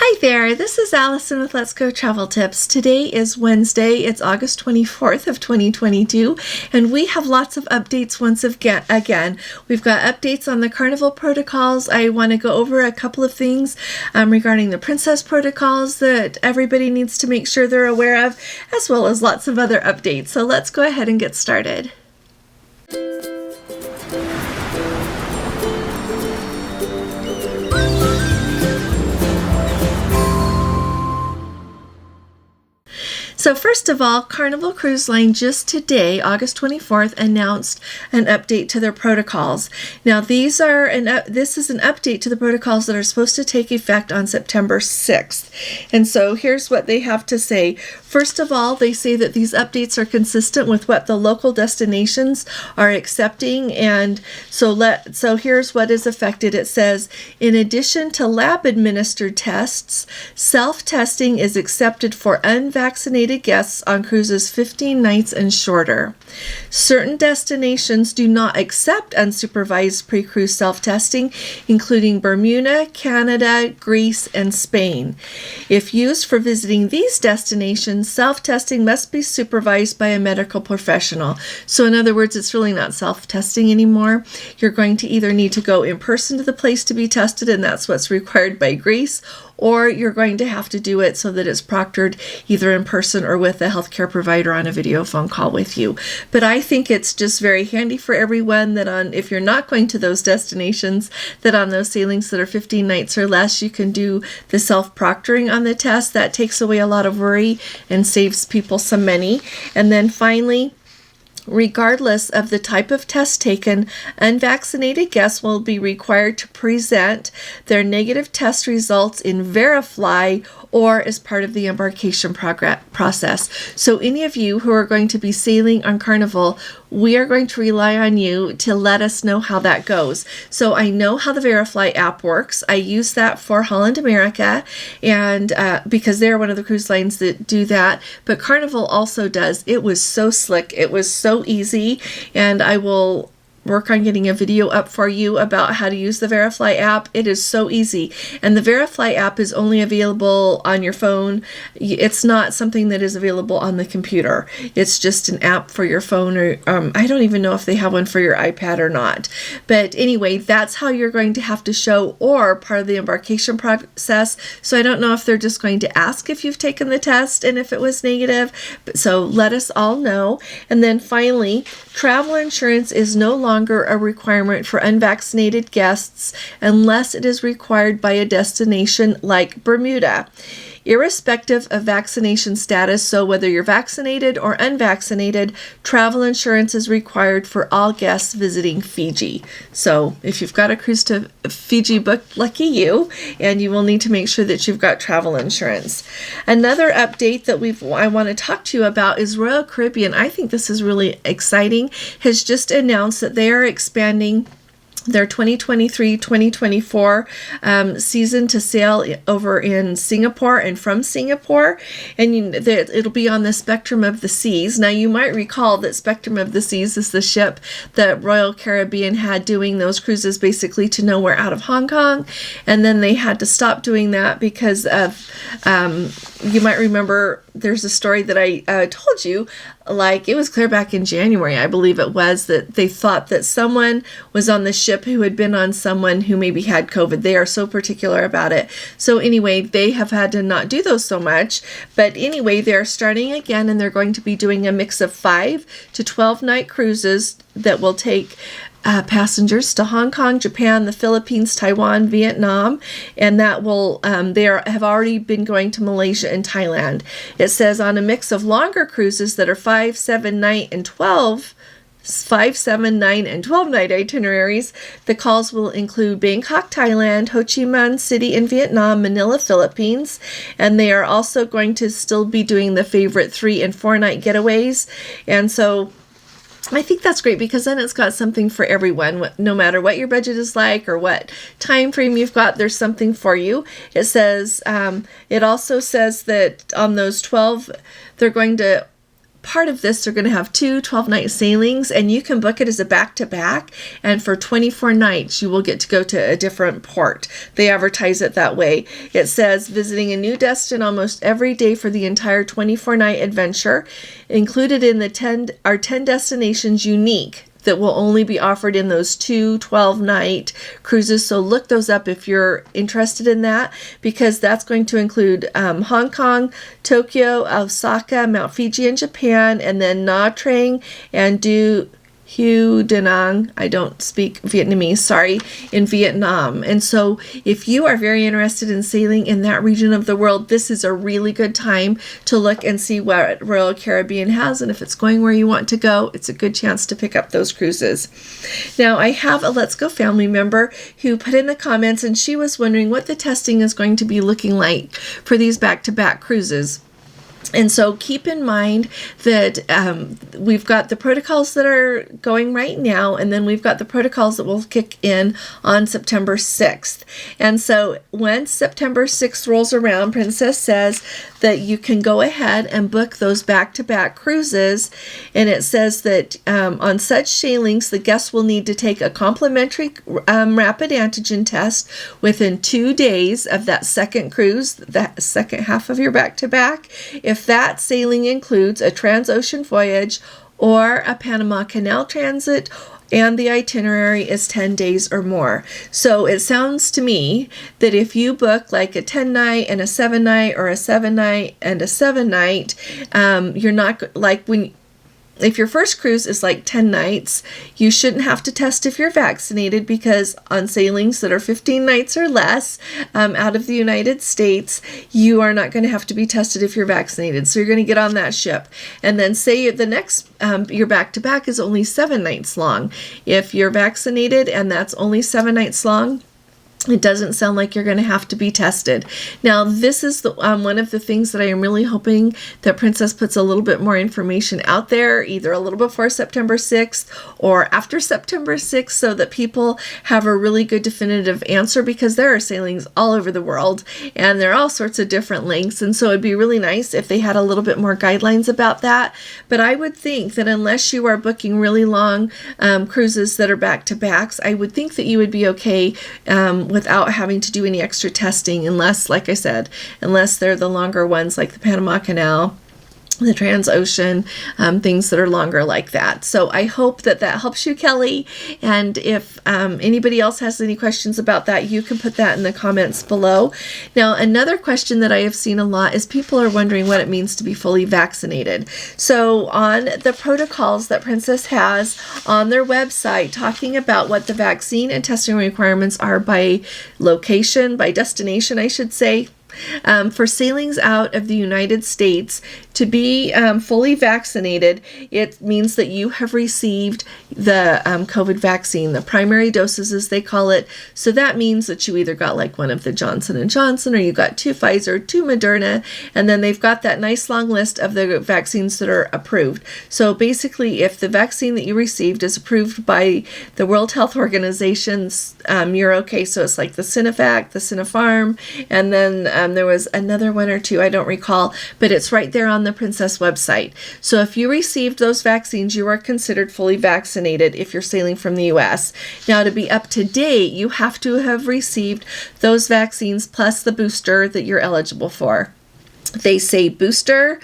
Hi there, this is Allison with Let's Go Travel Tips. Today is Wednesday, it's August 24th of 2022, and we have lots of updates once again. We've got updates on the Carnival protocols. I want to go over a couple of things regarding the Princess protocols that everybody needs to make sure they're aware of, as well as lots of other updates. So let's go ahead and get started. So first of all, Carnival Cruise Line just today, August 24th, announced an update to their protocols. Now this is an update to the protocols that are supposed to take effect on September 6th. And so here's what they have to say. First of all, they say that these updates are consistent with what the local destinations are accepting. And so here's what is affected. It says, in addition to lab-administered tests, self-testing is accepted for unvaccinated guests on cruises 15 nights and shorter. Certain destinations do not accept unsupervised pre-cruise self-testing, including Bermuda, Canada, Greece, and Spain. If used for visiting these destinations, self-testing must be supervised by a medical professional. So in other words, it's really not self-testing anymore. You're going to either need to go in person to the place to be tested, and that's what's required by Greece, or you're going to have to do it so that it's proctored either in person or with a healthcare provider on a video phone call with you. But I think it's just very handy for everyone that if you're not going to those destinations, that on those sailings that are 15 nights or less, you can do the self-proctoring on the test. That takes away a lot of worry and saves people some money. And then finally, regardless of the type of test taken, unvaccinated guests will be required to present their negative test results in Verifly or as part of the embarkation process. So any of you who are going to be sailing on Carnival, we are going to rely on you to let us know how that goes. So I know how the Verifly app works. I use that for Holland America, and because they're one of the cruise lines that do that, but Carnival also does. It was so slick. It was so easy, and I will work on getting a video up for you about how to use the Verifly app. It is so easy. And the Verifly app is only available on your phone. It's not something that is available on the computer. It's just an app for your phone, or I don't even know if they have one for your iPad or not. But anyway, that's how you're going to have to show, or part of the embarkation process. So I don't know if they're just going to ask if you've taken the test and if it was negative. So let us all know. And then finally, travel insurance is no longer a requirement for unvaccinated guests unless it is required by a destination like Bermuda. Irrespective of vaccination status, so whether you're vaccinated or unvaccinated, travel insurance is required for all guests visiting Fiji. So if you've got a cruise to Fiji booked, lucky you, and you will need to make sure that you've got travel insurance. Another update that I want to talk to you about is Royal Caribbean. I think this is really exciting, has just announced that they are expanding their 2023-2024 season to sail over in Singapore and from Singapore, and it'll be on the Spectrum of the Seas. Now you might recall that Spectrum of the Seas is the ship that Royal Caribbean had doing those cruises basically to nowhere out of Hong Kong, and then they had to stop doing that because of you might remember there's a story that I told you, like it was clear back in January, I believe it was, that they thought that someone was on the ship who had been on someone who maybe had COVID. They are so particular about it. So anyway, they have had to not do those so much. But anyway, they're starting again, and they're going to be doing a mix of 5 to 12 night cruises that will take passengers to Hong Kong, Japan, the Philippines, Taiwan, Vietnam, and that will have already been going to Malaysia and Thailand. It says on a mix of longer cruises that are 5, 7, 9, and 12 night itineraries. The calls will include Bangkok, Thailand, Ho Chi Minh City in Vietnam, Manila, Philippines, and they are also going to still be doing the favorite 3 and 4 night getaways. And so I think that's great, because then it's got something for everyone. No matter what your budget is like or what time frame you've got, there's something for you. It says, it also says that on those 12, they're going to part of this, they're going to have 2 12-night sailings, and you can book it as a back-to-back, and for 24 nights, you will get to go to a different port. They advertise it that way. It says, visiting a new destination almost every day for the entire 24-night adventure. Included in the 10 destinations unique that will only be offered in those 2 12-night cruises. So look those up if you're interested in that, because that's going to include Hong Kong, Tokyo, Osaka, Mount Fuji in Japan, and then Nha Trang and Hue Da Nang, I don't speak Vietnamese, sorry, in Vietnam. And so if you are very interested in sailing in that region of the world, this is a really good time to look and see what Royal Caribbean has, and if it's going where you want to go, it's a good chance to pick up those cruises. Now, I have a Let's Go family member who put in the comments, and she was wondering what the testing is going to be looking like for these back-to-back cruises. And so keep in mind that we've got the protocols that are going right now, and then we've got the protocols that will kick in on September 6th. And so once September 6th rolls around, Princess says that you can go ahead and book those back-to-back cruises. And it says that on such sailings, the guests will need to take a complimentary rapid antigen test within 2 days of that second cruise, that second half of your back-to-back. If that sailing includes a transocean voyage or a Panama Canal transit, and the itinerary is 10 days or more. So it sounds to me that if you book like a 10-night and a 7-night, or a 7-night and a 7-night, you're not like if your first cruise is like 10 nights, you shouldn't have to test if you're vaccinated, because on sailings that are 15 nights or less out of the United States, you are not going to have to be tested if you're vaccinated. So you're going to get on that ship. And then say the next, your back-to-back is only 7 nights long. If you're vaccinated and that's only 7 nights long, it doesn't sound like you're going to have to be tested. Now, this is one of the things that I am really hoping that Princess puts a little bit more information out there, either a little before September 6th or after September 6th, so that people have a really good definitive answer, because there are sailings all over the world and there are all sorts of different lengths. And so it'd be really nice if they had a little bit more guidelines about that. But I would think that unless you are booking really long cruises that are back-to-backs, I would think that you would be okay without having to do any extra testing, unless, like I said, unless they're the longer ones like the Panama Canal, the transocean, things that are longer like that. So I hope that helps you, Kelly. And if anybody else has any questions about that, you can put that in the comments below. Now, another question that I have seen a lot is people are wondering what it means to be fully vaccinated. So on the protocols that Princess has on their website, talking about what the vaccine and testing requirements are by location, by destination, I should say. For sailings out of the United States, to be fully vaccinated, it means that you have received the COVID vaccine, the primary doses as they call it. So that means that you either got like one of the Johnson & Johnson, or you got 2 Pfizer, 2 Moderna, and then they've got that nice long list of the vaccines that are approved. So basically, if the vaccine that you received is approved by the World Health Organization, you're okay. So it's like the Sinovac, the Sinopharm, and then there was another one or two, I don't recall, but it's right there on the Princess website. So if you received those vaccines, you are considered fully vaccinated if you're sailing from the U.S. Now, to be up to date, you have to have received those vaccines plus the booster that you're eligible for. They say booster.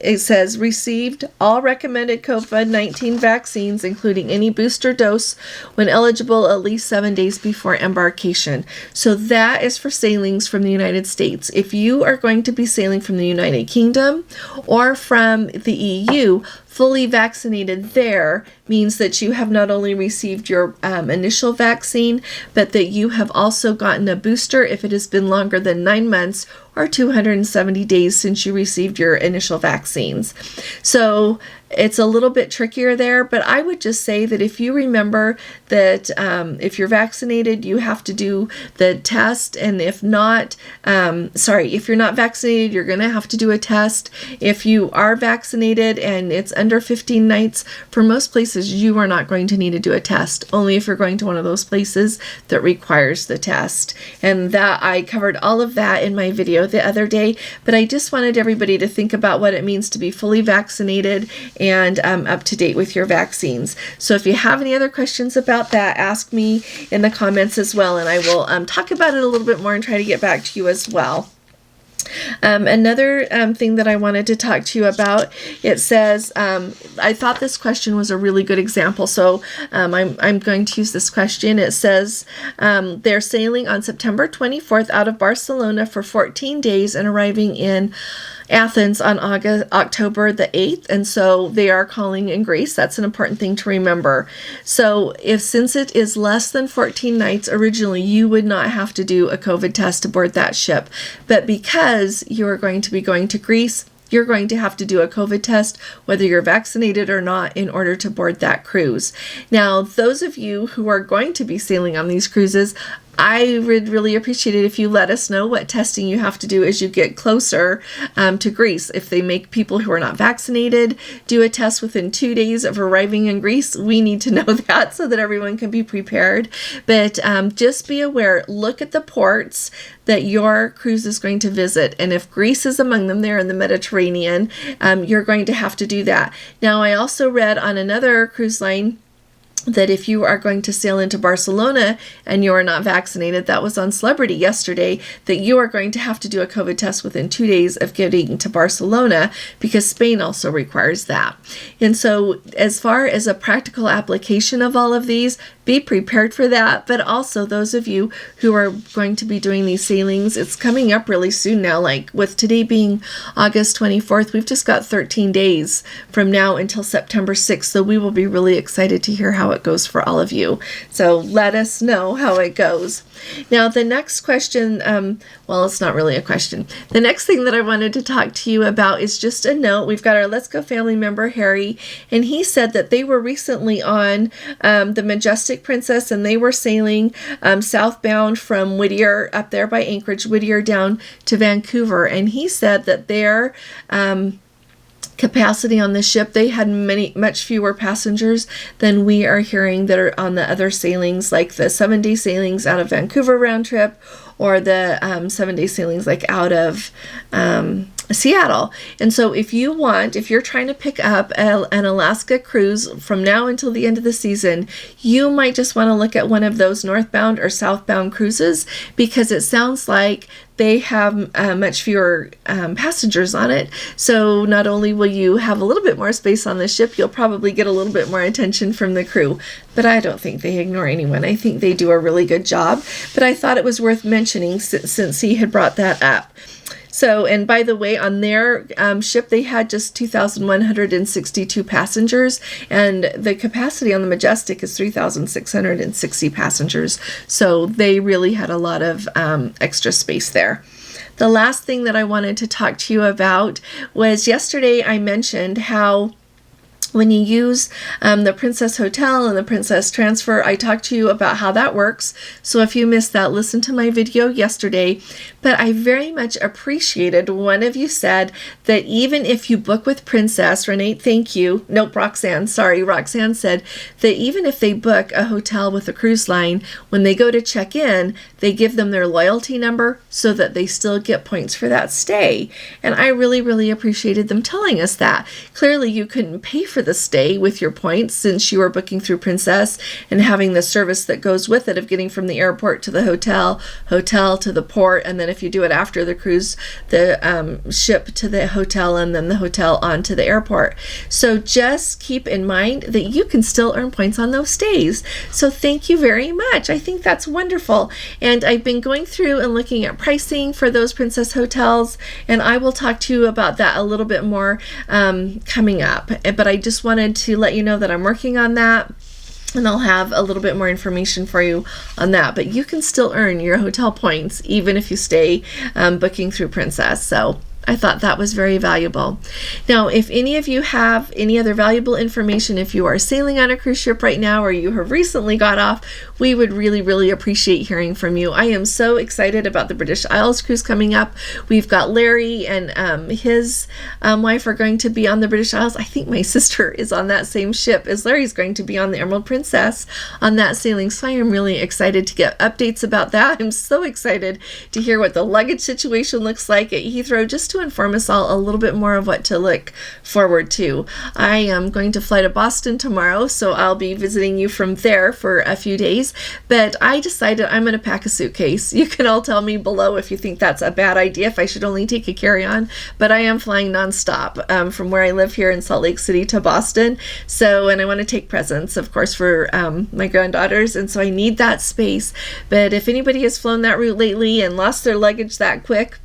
It says received all recommended COVID-19 vaccines, including any booster dose, when eligible at least 7 days before embarkation. So that is for sailings from the United States. If you are going to be sailing from the United Kingdom or from the EU, fully vaccinated there means that you have not only received your initial vaccine, but that you have also gotten a booster if it has been longer than 9 months or 270 days since you received your initial vaccines. So it's a little bit trickier there, but I would just say that if you remember that if you're vaccinated, you have to do the test, and if not, if you're not vaccinated, you're going to have to do a test. If you are vaccinated and it's under 15 nights, for most places, you are not going to need to do a test, only if you're going to one of those places that requires the test. And that I covered all of that in my video the other day, but I just wanted everybody to think about what it means to be fully vaccinated and up to date with your vaccines. So if you have any other questions about that, ask me in the comments as well, and I will talk about it a little bit more and try to get back to you as well. Another thing that I wanted to talk to you about, it says, I thought this question was a really good example, so I'm going to use this question. It says, they're sailing on September 24th out of Barcelona for 14 days and arriving in Athens on October the 8th, and so they are calling in Greece. That's an important thing to remember. So since it is less than 14 nights, originally you would not have to do a COVID test aboard that ship, but because you are going to be going to Greece, you're going to have to do a COVID test, whether you're vaccinated or not, in order to board that cruise. Now, those of you who are going to be sailing on these cruises, I would really appreciate it if you let us know what testing you have to do as you get closer to Greece. If they make people who are not vaccinated do a test within 2 days of arriving in Greece, we need to know that so that everyone can be prepared. But just be aware, look at the ports that your cruise is going to visit. And if Greece is among them there in the Mediterranean, you're going to have to do that. Now, I also read on another cruise line that if you are going to sail into Barcelona and you are not vaccinated, that was on Celebrity yesterday, that you are going to have to do a COVID test within 2 days of getting to Barcelona, because Spain also requires that. And so as far as a practical application of all of these, be prepared for that. But also those of you who are going to be doing these sailings, it's coming up really soon now. Like with today being August 24th, we've just got 13 days from now until September 6th. So we will be really excited to hear how it goes for all of you. So let us know how it goes. Now, the next question, well, it's not really a question. The next thing that I wanted to talk to you about is just a note. We've got our Let's Go family member, Harry, and he said that they were recently on the Majestic Princess, and they were sailing southbound from Whittier, up there by Anchorage, Whittier down to Vancouver. And he said that their capacity on the ship, they had much fewer passengers than we are hearing that are on the other sailings, like the 7-day sailings out of Vancouver round trip, or the 7-day sailings like out of Seattle. And so if you're trying to pick up an Alaska cruise from now until the end of the season, you might just want to look at one of those northbound or southbound cruises, because it sounds like they have much fewer passengers on it. So not only will you have a little bit more space on the ship, you'll probably get a little bit more attention from the crew. But I don't think they ignore anyone. I think they do a really good job. But I thought it was worth mentioning since he had brought that up. So, and by the way, on their ship, they had just 2,162 passengers, and the capacity on the Majestic is 3,660 passengers. So they really had a lot of extra space there. The last thing that I wanted to talk to you about was yesterday I mentioned how when you use the Princess Hotel and the Princess Transfer, I talked to you about how that works. So if you missed that, listen to my video yesterday. But I very much appreciated one of you said that even if you book with Princess, Renee, thank you. Nope, Roxanne said that even if they book a hotel with a cruise line, when they go to check in, they give them their loyalty number so that they still get points for that stay. And I really, really appreciated them telling us that. Clearly, you couldn't pay for the stay with your points since you were booking through Princess and having the service that goes with it of getting from the airport to the hotel to the port, and then if you do it after the cruise, the ship to the hotel, and then the hotel on to the airport. So just keep in mind that you can still earn points on those stays. So thank you very much. I think that's wonderful. And I've been going through and looking at pricing for those Princess hotels, and I will talk to you about that a little bit more coming up. But I just wanted to let you know that I'm working on that, and I'll have a little bit more information for you on that. But you can still earn your hotel points even if you stay booking through Princess. So I thought that was very valuable. Now, if any of you have any other valuable information, if you are sailing on a cruise ship right now or you have recently got off, we would really, really appreciate hearing from you. I am so excited about the British Isles cruise coming up. We've got Larry and his wife are going to be on the British Isles. I think my sister is on that same ship as Larry's going to be on the Emerald Princess on that sailing. So I am really excited to get updates about that. I'm so excited to hear what the luggage situation looks like at Heathrow, just to inform us all a little bit more of what to look forward to. I am going to fly to Boston tomorrow, so I'll be visiting you from there for a few days, but I decided I'm going to pack a suitcase. You can all tell me below if you think that's a bad idea, if I should only take a carry-on, but I am flying nonstop from where I live here in Salt Lake City to Boston, and I want to take presents, of course, for my granddaughters, and so I need that space. But if anybody has flown that route lately and lost their luggage that quick,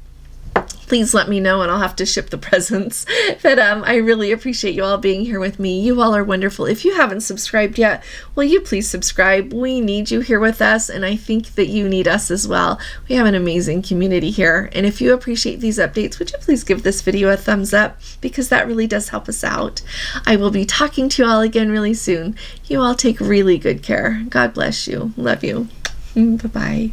please let me know and I'll have to ship the presents. But I really appreciate you all being here with me. You all are wonderful. If you haven't subscribed yet, will you please subscribe? We need you here with us, and I think that you need us as well. We have an amazing community here, and if you appreciate these updates, would you please give this video a thumbs up, because that really does help us out. I will be talking to you all again really soon. You all take really good care. God bless you. Love you. Bye-bye.